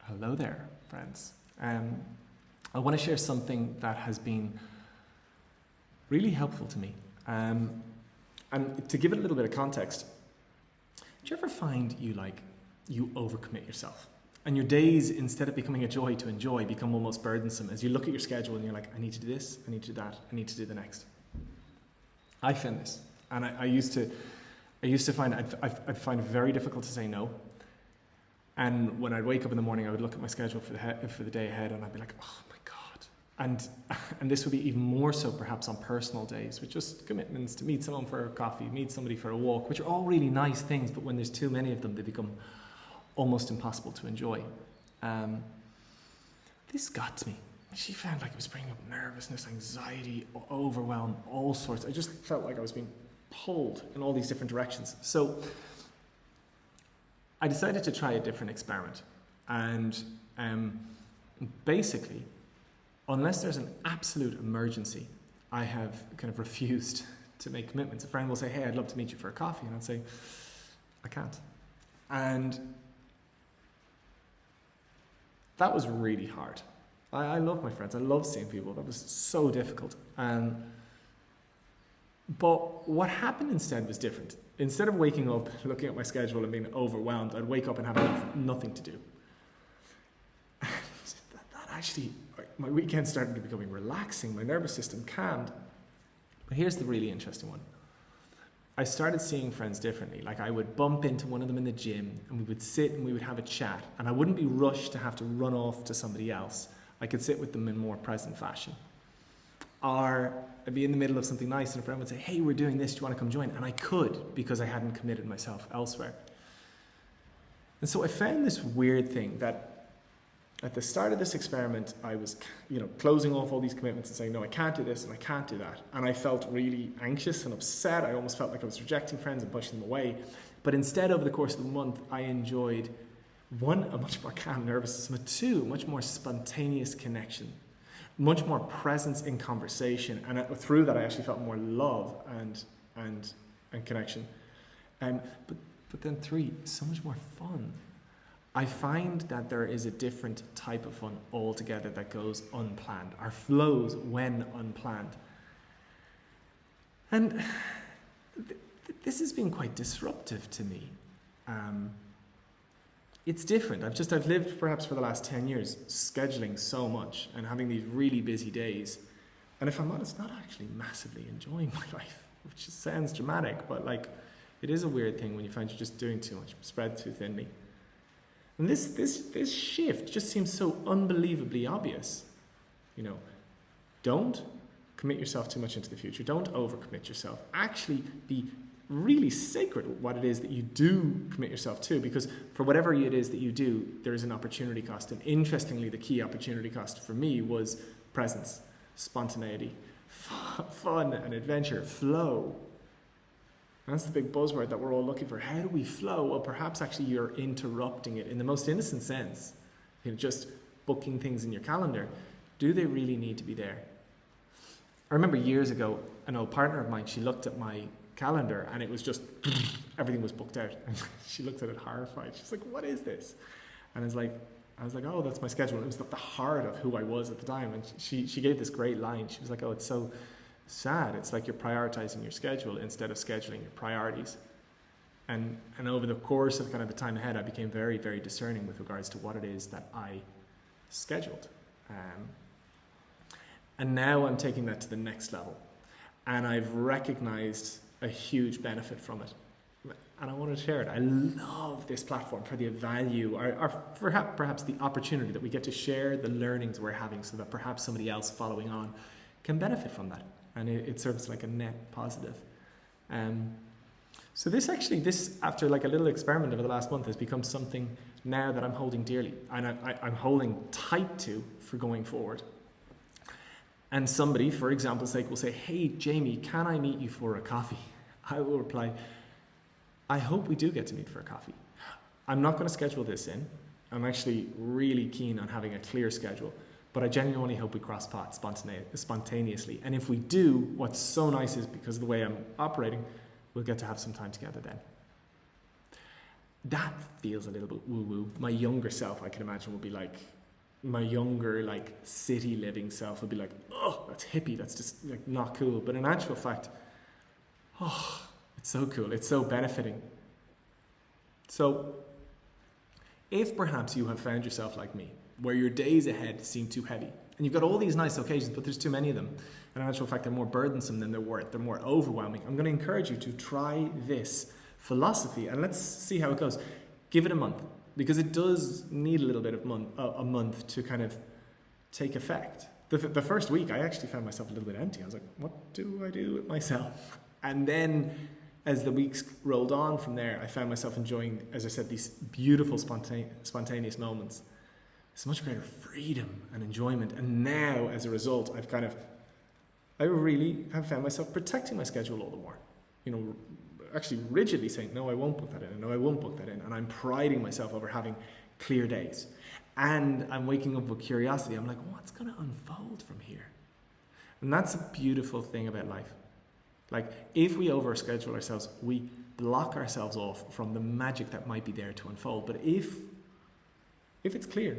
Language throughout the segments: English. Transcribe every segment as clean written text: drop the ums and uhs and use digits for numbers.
Hello there, friends. I want to share something that has been really helpful to me. And to give it a little bit of context, do you ever find you overcommit yourself? And your days, instead of becoming a joy to enjoy, become almost burdensome as you look at your schedule and you're like, I need to do this, I need to do that, I need to do the next. I found this, and I used to find I'd find it very difficult to say no. And when I'd wake up in the morning, I would look at my schedule for the day ahead, and I'd be like, oh my God. And this would be even more so perhaps on personal days, with just commitments to meet someone for a coffee, meet somebody for a walk, which are all really nice things, but when there's too many of them, they become almost impossible to enjoy. This got to me. She found like it was bringing up nervousness, anxiety, overwhelm, all sorts. I just felt like I was being pulled in all these different directions. So I decided to try a different experiment. And basically, unless there's an absolute emergency, I have kind of refused to make commitments. A friend will say, hey, I'd love to meet you for a coffee. And I'd say, I can't. And that was really hard. I love my friends. I love seeing people. That was so difficult. But what happened instead was different. Instead of waking up, looking at my schedule and being overwhelmed, I'd wake up and have nothing to do. And that actually, my weekend started becoming relaxing. My nervous system calmed. But here's the really interesting one. I started seeing friends differently. Like I would bump into one of them in the gym and we would sit and we would have a chat. And I wouldn't be rushed to have to run off to somebody else. I could sit with them in more present fashion. Or I'd be in the middle of something nice and a friend would say, hey, we're doing this, do you want to come join? And I could, because I hadn't committed myself elsewhere. And so I found this weird thing that at the start of this experiment, I was, closing off all these commitments and saying, no, I can't do this and I can't do that. And I felt really anxious and upset. I almost felt like I was rejecting friends and pushing them away. But instead, over the course of the month, I enjoyed, one, a much more calm nervous system, but two, much more spontaneous connection. Much more presence in conversation, and through that I actually felt more love and connection. But then three, so much more fun. I find that there is a different type of fun altogether that goes unplanned, or flows when unplanned. And this has been quite disruptive to me. It's different. I've lived perhaps for the last 10 years scheduling so much and having these really busy days. And if I'm honest, not actually massively enjoying my life, which sounds dramatic, but it is a weird thing when you find you're just doing too much, spread too thinly. And this shift just seems so unbelievably obvious. Don't commit yourself too much into the future. Don't overcommit yourself. Actually be really sacred what it is that you do commit yourself to, because for whatever it is that you do, there is an opportunity cost. And interestingly, the key opportunity cost for me was presence, spontaneity, fun and adventure, flow. And that's the big buzzword that we're all looking for. How do we flow? Well, perhaps actually you're interrupting it in the most innocent sense. Just booking things in your calendar. Do they really need to be there? I remember years ago, an old partner of mine, she looked at my calendar and it was just everything was booked out, and she looked at it horrified. She's like, what is this? And I was like, oh, that's my schedule. It was the heart of who I was at the time. And she gave this great line. She was like, oh, it's so sad. It's like you're prioritizing your schedule instead of scheduling your priorities. And over the course of kind of the time ahead, I became very, very discerning with regards to what it is that I scheduled. And now I'm taking that to the next level. And I've recognized a huge benefit from it. And I want to share it. I love this platform for the value, or perhaps the opportunity that we get to share the learnings we're having, so that perhaps somebody else following on can benefit from that. And it serves like a net positive. So this after like a little experiment over the last month, has become something now that I'm holding dearly. And I'm holding tight to for going forward. And somebody, for example's sake, will say, hey, Jamie, can I meet you for a coffee? I will reply, I hope we do get to meet for a coffee. I'm not going to schedule this in. I'm actually really keen on having a clear schedule, but I genuinely hope we cross paths spontaneously. And if we do, what's so nice is because of the way I'm operating, we'll get to have some time together then. that feels a little bit woo-woo. My younger self, I can imagine, would be like, my younger, like, city living self would be like, oh, that's hippie, that's just like not cool. But in actual fact, oh, it's so cool, it's so benefiting. So if perhaps you have found yourself like me, where your days ahead seem too heavy, and you've got all these nice occasions, but there's too many of them, and in actual fact they're more burdensome than they're worth, they're more overwhelming, I'm going to encourage you to try this philosophy, and let's see how it goes. Give it a month, because it does need a little bit of a month to kind of take effect. The first week, I actually found myself a little bit empty. I was like, what do I do with myself? And then as the weeks rolled on from there, I found myself enjoying, as I said, these beautiful spontaneous moments. It's much greater freedom and enjoyment. And now, as a result, I really have found myself protecting my schedule all the more. You know, actually rigidly saying, no, I won't book that in, and no, I won't book that in. And I'm priding myself over having clear days. And I'm waking up with curiosity. I'm like, what's going to unfold from here? And that's a beautiful thing about life. Like, if we overschedule ourselves, we block ourselves off from the magic that might be there to unfold. But if it's clear,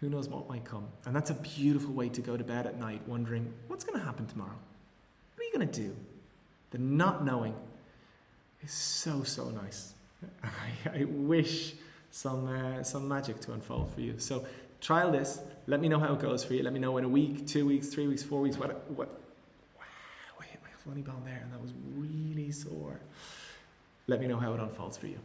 who knows what might come? And that's a beautiful way to go to bed at night, wondering, what's going to happen tomorrow? What are you going to do? The not knowing is so, so nice. I wish some magic to unfold for you. So trial this. Let me know how it goes for you. Let me know in a week, 2 weeks, 3 weeks, 4 weeks. Wow, I hit my funny bone there, and that was really sore. Let me know how it unfolds for you.